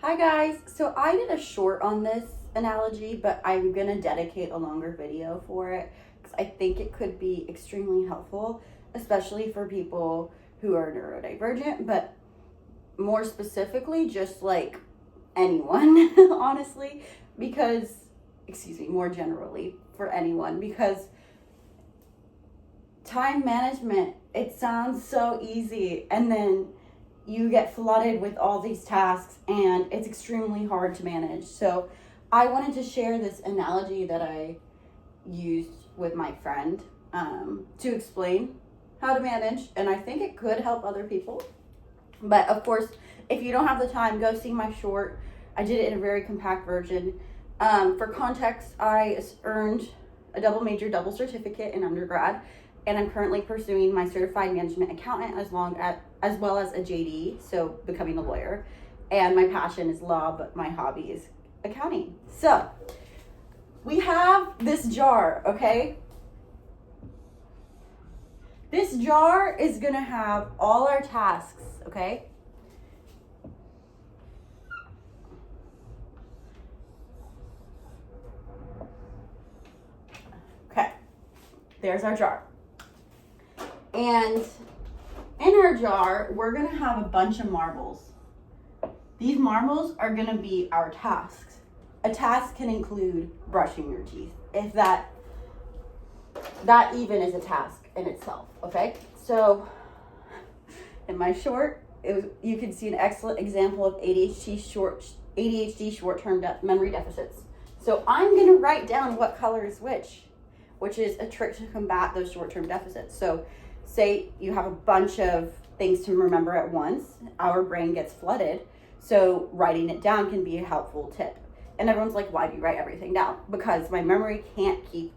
Hi guys, so I did a short on this analogy, but I'm gonna dedicate a longer video for it because I think it could be extremely helpful, especially for people who are neurodivergent, but more specifically, just like anyone, honestly, more generally for anyone, because time management, it sounds so easy, and then you get flooded with all these tasks and it's extremely hard to manage. So I wanted to share this analogy that I used with my friend to explain how to manage, and I think it could help other people. But of course, if you don't have the time, go see my short. I did it in a very compact version. For context, I earned a double major, double certificate in undergrad, and I'm currently pursuing my certified management accountant as well as a JD, so becoming a lawyer. And my passion is law, but my hobby is accounting. So we have this jar, okay? This jar is gonna have all our tasks, okay? Okay, there's our jar. And in our jar, we're gonna have a bunch of marbles. These marbles are gonna be our tasks. A task can include brushing your teeth, if that even is a task in itself, okay? So in my short, you can see an excellent example of ADHD short-term memory deficits. So I'm gonna write down what color is which is a trick to combat those short-term deficits. So say you have a bunch of things to remember at once, our brain gets flooded, so writing it down can be a helpful tip. And everyone's like, why do you write everything down? Because my memory can't keep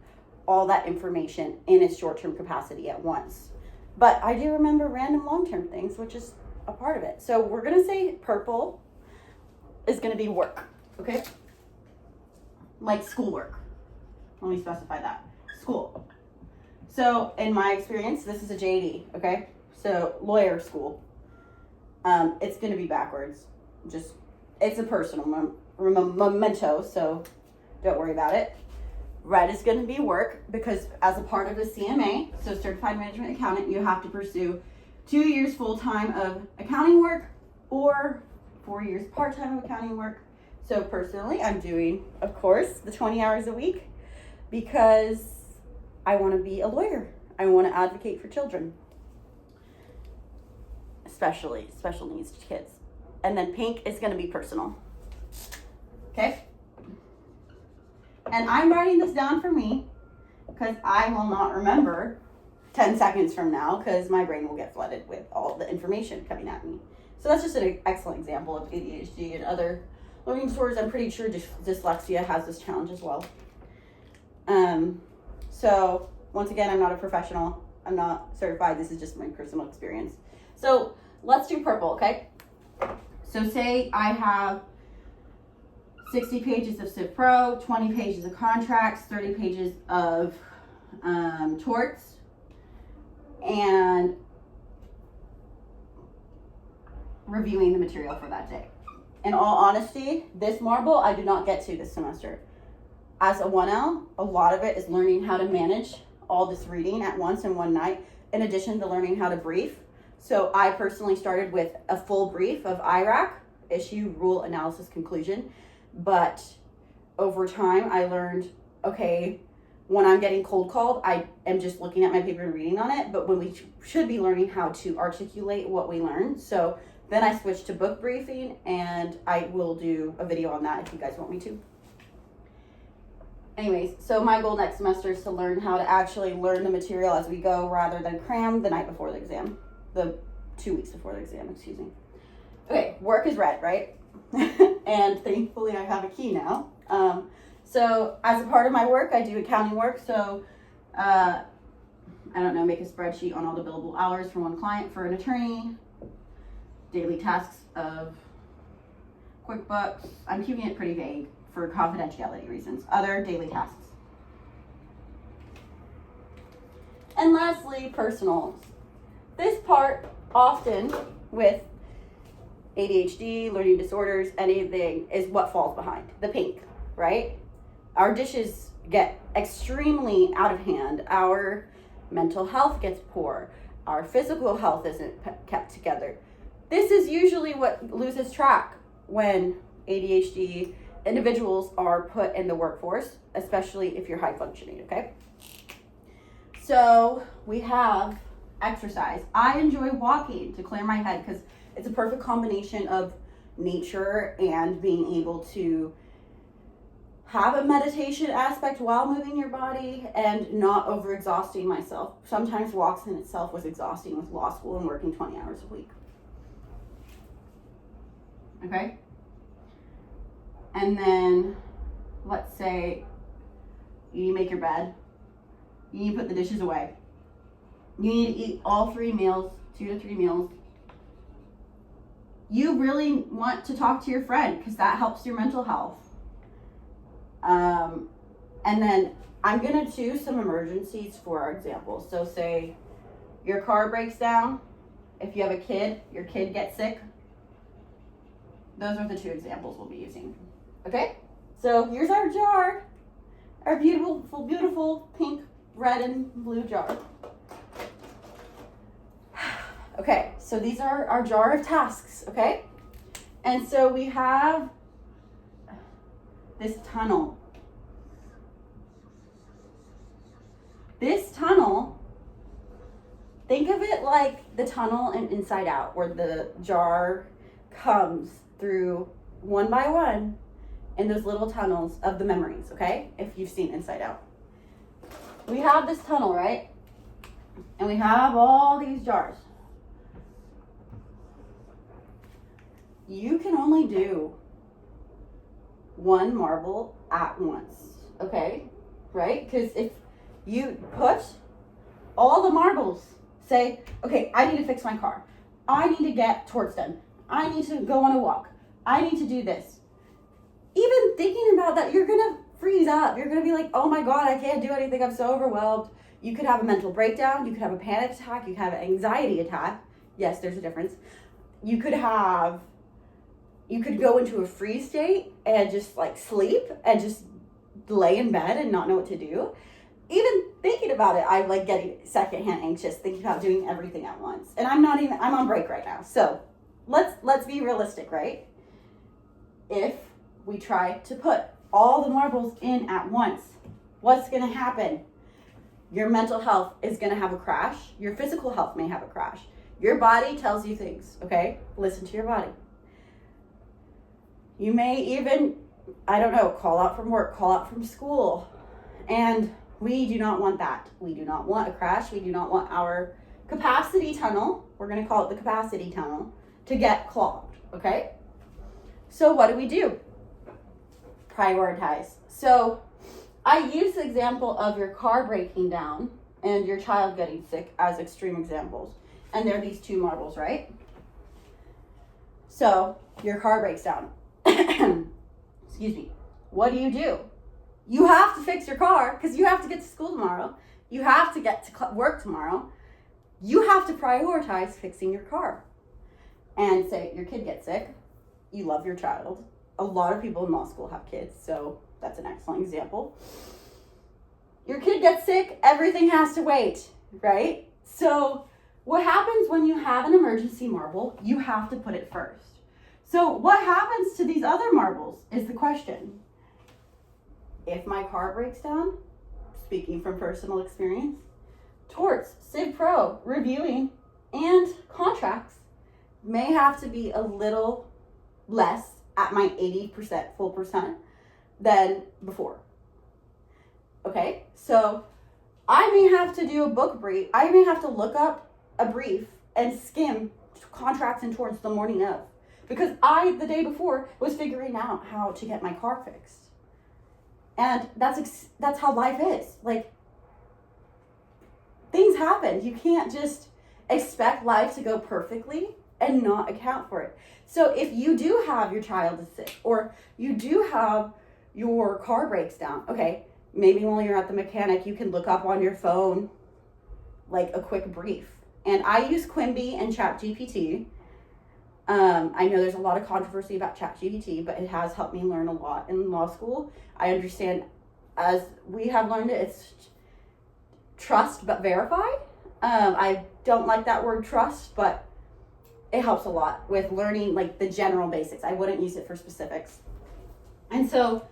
all that information in its short-term capacity at once. But I do remember random long-term things, which is a part of it. So we're gonna say purple is gonna be work, okay? Like schoolwork. Let me specify that. School. So in my experience, this is a JD, okay? So lawyer school. It's gonna be backwards. It's a personal memento, so don't worry about it. Red is gonna be work, because as a part of the CMA, so Certified Management Accountant, you have to pursue 2 years full-time of accounting work or 4 years part-time of accounting work. So personally, I'm doing, of course, the 20 hours a week because I wanna be a lawyer. I wanna advocate for children, especially special needs kids. And then pink is gonna be personal, okay? And I'm writing this down for me because I will not remember 10 seconds from now because my brain will get flooded with all the information coming at me. So that's just an excellent example of ADHD and other learning disorders. I'm pretty sure dyslexia has this challenge as well. So once again, I'm not a professional. I'm not certified. This is just my personal experience. So let's do purple, okay? So say I have 60 pages of Civ Pro, 20 pages of contracts, 30 pages of torts, and reviewing the material for that day. In all honesty, this marble I did not get to this semester. As a 1L, a lot of it is learning how to manage all this reading at once in one night, in addition to learning how to brief. So I personally started with a full brief of IRAC, issue, rule, analysis, conclusion. But over time, I learned, okay, when I'm getting cold called, I am just looking at my paper and reading on it. But when we should be learning how to articulate what we learned. So then I switched to book briefing, and I will do a video on that if you guys want me to. Anyways, so my goal next semester is to learn how to actually learn the material as we go rather than cram the night before the exam. The 2 weeks before the exam, excuse me. Okay, work is red, right? And thankfully I have a key now. So as a part of my work, I do accounting work. So, I don't know, make a spreadsheet on all the billable hours for one client for an attorney, daily tasks of QuickBooks. I'm keeping it pretty vague for confidentiality reasons. Other daily tasks. And lastly, personals. This part often with ADHD, learning disorders, anything is what falls behind. The pink, right? Our dishes get extremely out of hand. Our mental health gets poor. Our physical health isn't kept together. This is usually what loses track when ADHD individuals are put in the workforce, especially if you're high functioning, okay? So we have exercise. I enjoy walking to clear my head because it's a perfect combination of nature and being able to have a meditation aspect while moving your body and not overexhausting myself. Sometimes walks in itself was exhausting with law school and working 20 hours a week. Okay? And then, let's say you make your bed. You need to put the dishes away. You need to eat all 3 meals, 2 to 3 meals. You really want to talk to your friend because that helps your mental health. And then I'm going to choose some emergencies for our example. So say your car breaks down. If you have a kid, your kid gets sick. Those are the 2 examples we'll be using. Okay? So here's our jar. Our beautiful, beautiful pink, red, and blue jar. Okay, so these are our jar of tasks, okay? And so we have this tunnel. This tunnel, think of it like the tunnel in Inside Out, where the jar comes through one by one in those little tunnels of the memories, okay? If you've seen Inside Out. We have this tunnel, right? And we have all these jars. You can only do 1 marble at once, okay? Right? Because if you put all the marbles, say, okay, I need to fix my car. I need to get towards them. I need to go on a walk. I need to do this. Even thinking about that, you're going to freeze up. You're going to be like, oh my God, I can't do anything. I'm so overwhelmed. You could have a mental breakdown. You could have a panic attack. You could have an anxiety attack. Yes, there's a difference. You could go into a freeze state and just like sleep and just lay in bed and not know what to do. Even thinking about it, I'm like getting secondhand anxious thinking about doing everything at once. And I'm on break right now. So let's be realistic, right? If we try to put all the marbles in at once, what's going to happen? Your mental health is going to have a crash. Your physical health may have a crash. Your body tells you things, okay? Listen to your body. You may even, call out from work, call out from school. And we do not want that. We do not want a crash. We do not want our capacity tunnel, we're going to call it the capacity tunnel, to get clogged, okay? So what do? Prioritize. So I use the example of your car breaking down and your child getting sick as extreme examples. And there are these 2 marbles, right? So your car breaks down. Excuse me. What do? You have to fix your car because you have to get to school tomorrow. You have to get to work tomorrow. You have to prioritize fixing your car. And say your kid gets sick. You love your child. A lot of people in law school have kids, so that's an excellent example. Your kid gets sick, everything has to wait, right? So what happens when you have an emergency marble? You have to put it first. So what happens to these other marbles is the question. If my car breaks down, speaking from personal experience, torts, Civ Pro, reviewing, and contracts may have to be a little less at my 80% full percent than before. Okay, so I may have to do a book brief. I may have to look up a brief and skim contracts and torts the morning of. Because the day before, was figuring out how to get my car fixed. And that's how life is. Like, things happen. You can't just expect life to go perfectly and not account for it. So if you do have your child is sick, or you do have your car breaks down, okay, maybe while you're at the mechanic, you can look up on your phone, like a quick brief. And I use Quimby and ChatGPT I know there's a lot of controversy about ChatGPT, but it has helped me learn a lot in law school. I understand, as we have learned it, it's trust but verify. I don't like that word trust, but it helps a lot with learning like the general basics. I wouldn't use it for specifics. And so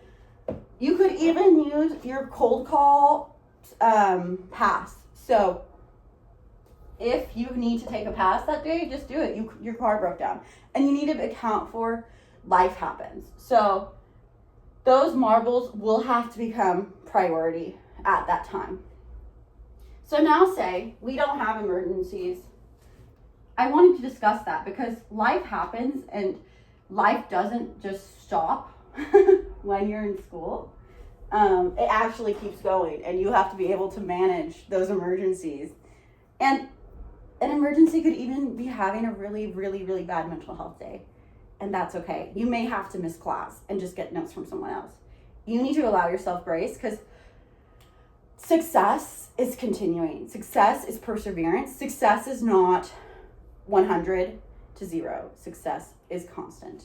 you could even use your cold call pass. So if you need to take a pass that day, just do it. Your car broke down and you need to account for life happens. So those marbles will have to become priority at that time. So now say we don't have emergencies. I wanted to discuss that because life happens and life doesn't just stop when you're in school. It actually keeps going and you have to be able to manage those emergencies. And an emergency could even be having a really, really, really bad mental health day. And that's okay. You may have to miss class and just get notes from someone else. You need to allow yourself grace because success is continuing. Success is perseverance. Success is not 100 to 0. Success is constant.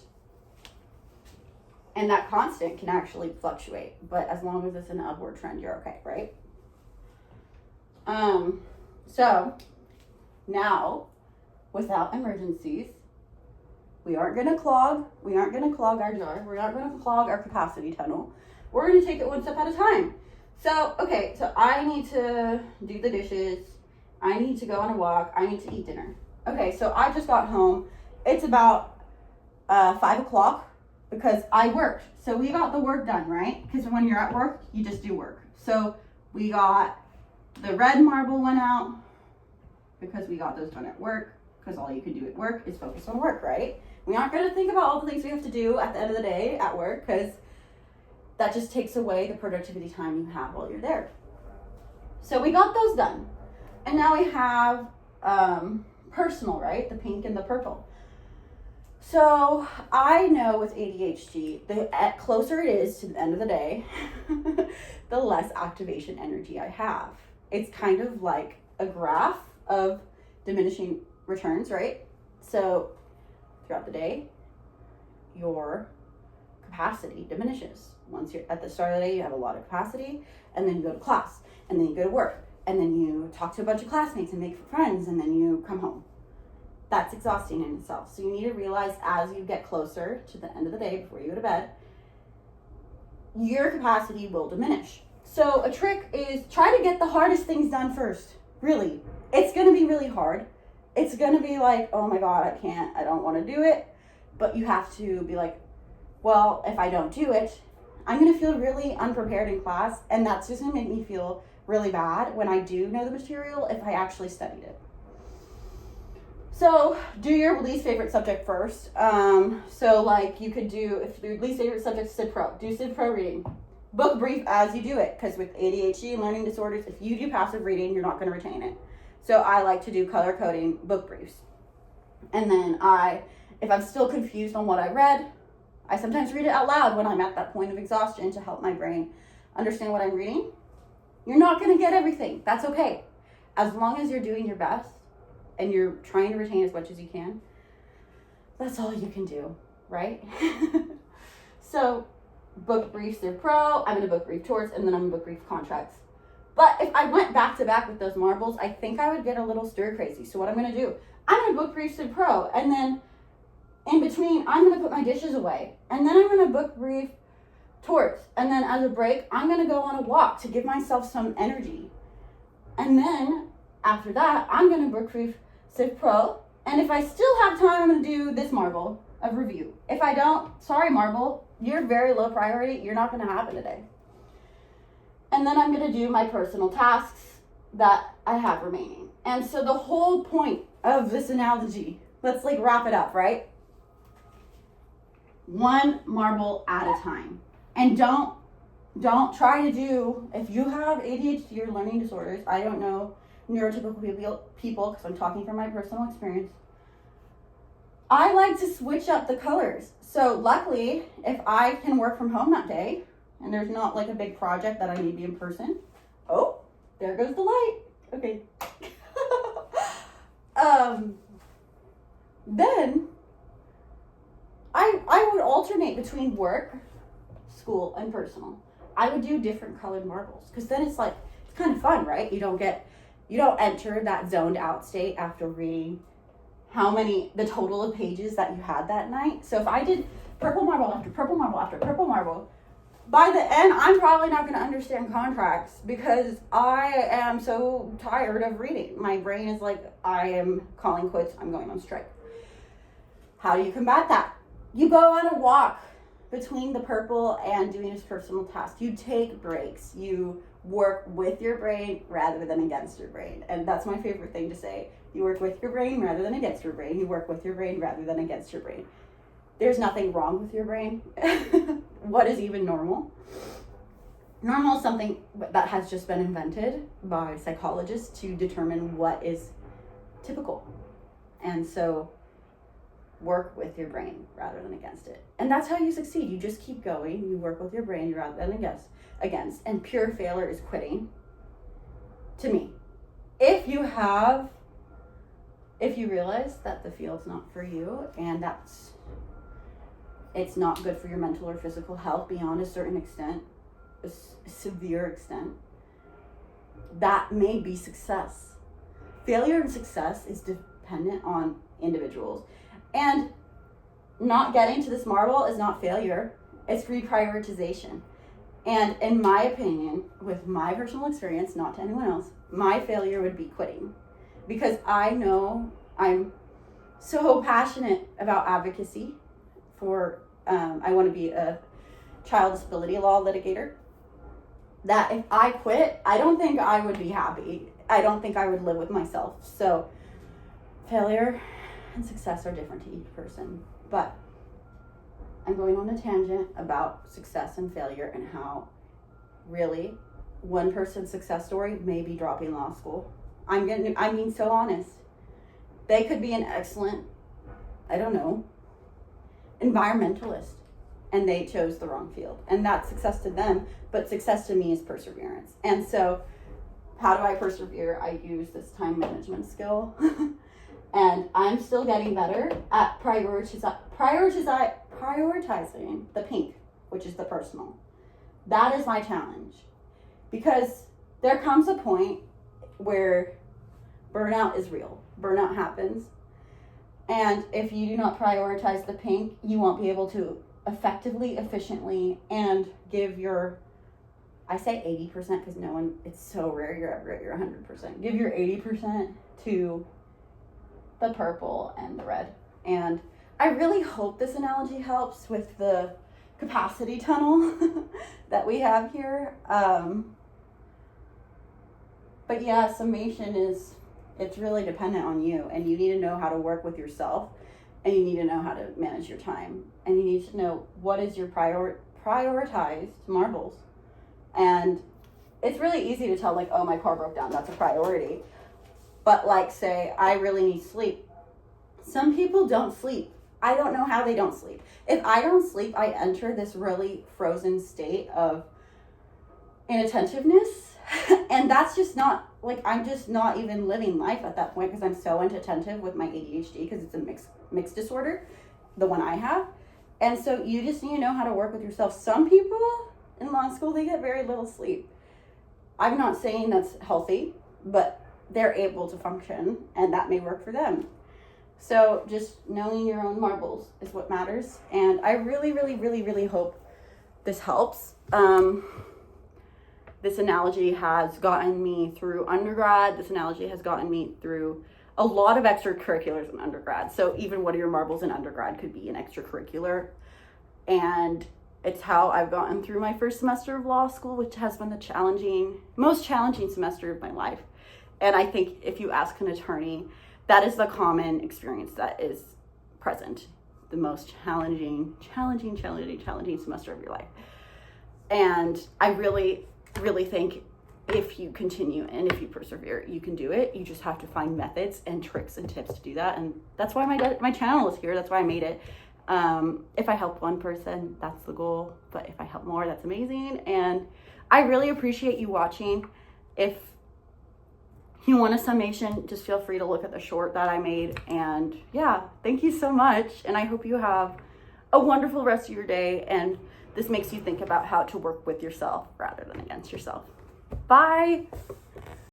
And that constant can actually fluctuate, but as long as it's an upward trend, you're okay, right? So now, without emergencies, we aren't going to clog our jar. We're not going to clog our capacity tunnel. We're going to take it one step at a time. So, okay, so I need to do the dishes. I need to go on a walk. I need to eat dinner. Okay, so I just got home. It's about 5 o'clock because I worked. So we got the work done, right? Because when you're at work, you just do work. So we got the red marble went out because we got those done at work, because all you can do at work is focus on work, right? We aren't going to think about all the things we have to do at the end of the day at work, because that just takes away the productivity time you have while you're there. So we got those done. And now we have personal, right? The pink and the purple. So I know with ADHD, the closer it is to the end of the day, the less activation energy I have. It's kind of like a graph of diminishing returns, right? So throughout the day, your capacity diminishes. Once you're at the start of the day, you have a lot of capacity, and then you go to class, and then you go to work, and then you talk to a bunch of classmates and make friends, and then you come home. That's exhausting in itself. So you need to realize as you get closer to the end of the day before you go to bed, your capacity will diminish. So a trick is try to get the hardest things done first. Really. It's going to be really hard. It's going to be like, oh my God, I don't want to do it. But you have to be like, well, if I don't do it, I'm going to feel really unprepared in class. And that's just going to make me feel really bad when I do know the material if I actually studied it. So do your least favorite subject first. So like you could do, if your least favorite subject is Civ Pro, do Civ Pro reading. Book brief as you do it, because with ADHD and learning disorders, if you do passive reading, you're not going to retain it. So I like to do color coding book briefs. And then if I'm still confused on what I read, I sometimes read it out loud when I'm at that point of exhaustion to help my brain understand what I'm reading. You're not going to get everything. That's okay. As long as you're doing your best and you're trying to retain as much as you can, that's all you can do, right? So book brief Civ Pro, I'm going to book brief torts, and then I'm going to book brief contracts. But if I went back to back with those marbles, I think I would get a little stir crazy. So what I'm going to do, I'm going to book brief Civ Pro, and then in between, I'm going to put my dishes away, and then I'm going to book brief torts, and then as a break, I'm going to go on a walk to give myself some energy. And then after that, I'm going to book brief Civ Pro, and if I still have time, I'm going to do this marble of review. If I don't, sorry marble, you're very low priority, you're not going to happen today. And then I'm going to do my personal tasks that I have remaining. And so the whole point of this analogy, let's like wrap it up, right? One marble at a time. And don't try to do, if you have ADHD or learning disorders, I don't know neurotypical people because I'm talking from my personal experience. I like to switch up the colors. So luckily, if I can work from home that day, and there's not like a big project that I need to be in person. Oh, there goes the light. Okay. Then I would alternate between work, school, and personal. I would do different colored marbles because then it's like, it's kind of fun, right? You don't enter that zoned out state after reading the total of pages that you had that night. So if I did purple marble after purple marble after purple marble, by the end, I'm probably not going to understand contracts because I am so tired of reading. My brain is like, I am calling quits. I'm going on strike. How do you combat that? You go on a walk between the purple and doing his personal task. You take breaks. You work with your brain rather than against your brain. And that's my favorite thing to say. You work with your brain rather than against your brain. You work with your brain rather than against your brain. There's nothing wrong with your brain. What is even normal? Normal is something that has just been invented by psychologists to determine what is typical. And so work with your brain rather than against it. And that's how you succeed. You just keep going. You work with your brain rather than against. And pure failure is quitting. To me. If you realize that the field's not for you and it's not good for your mental or physical health beyond a certain extent, a severe extent, that may be success. Failure and success is dependent on individuals. And not getting to this marble is not failure, it's reprioritization. And in my opinion, with my personal experience, not to anyone else, my failure would be quitting. Because I know I'm so passionate about advocacy for, I want to be a child disability law litigator, that if I quit, I don't think I would be happy. I don't think I would live with myself. So failure and success are different to each person. But I'm going on a tangent about success and failure and how really one person's success story may be dropping law school. I'm being so honest. They could be an excellent, environmentalist, and they chose the wrong field. And that's success to them, but success to me is perseverance. And so how do I persevere? I use this time management skill. And I'm still getting better at prioritizing the pink, which is the personal. That is my challenge. Because there comes a point where burnout is real. Burnout happens. And if you do not prioritize the pink, you won't be able to effectively, efficiently, and give I say 80% because it's so rare you're ever at your 100%. Give your 80% to the purple and the red. And I really hope this analogy helps with the capacity tunnel that we have here. But yeah, summation it's really dependent on you, and you need to know how to work with yourself, and you need to know how to manage your time, and you need to know what is your prioritized marbles. And it's really easy to tell, like, oh, my car broke down, that's a priority. But like, say, I really need sleep. Some people don't sleep. I don't know how they don't sleep. If I don't sleep, I enter this really frozen state of inattentiveness. And that's just not, I'm just not even living life at that point because I'm so inattentive with my ADHD because it's a mixed disorder, the one I have. And so you just need to know how to work with yourself. Some people in law school, they get very little sleep. I'm not saying that's healthy, but they're able to function and that may work for them. So just knowing your own marbles is what matters. And I really, really, really, really hope this helps. This analogy has gotten me through undergrad. This analogy has gotten me through a lot of extracurriculars in undergrad. So even one of your marbles in undergrad could be an extracurricular. And it's how I've gotten through my first semester of law school, which has been the most challenging semester of my life. And I think if you ask an attorney, that is the common experience that is present. The most challenging semester of your life. And I really, really think if you continue and if you persevere, you can do it. You just have to find methods and tricks and tips to do that. And that's why my channel is here. That's why I made it. If I help one person, that's the goal. But if I help more, that's amazing. And I really appreciate you watching. If you want a summation, just feel free to look at the short that I made. And yeah, thank you so much. And I hope you have a wonderful rest of your day, and this makes you think about how to work with yourself rather than against yourself. Bye.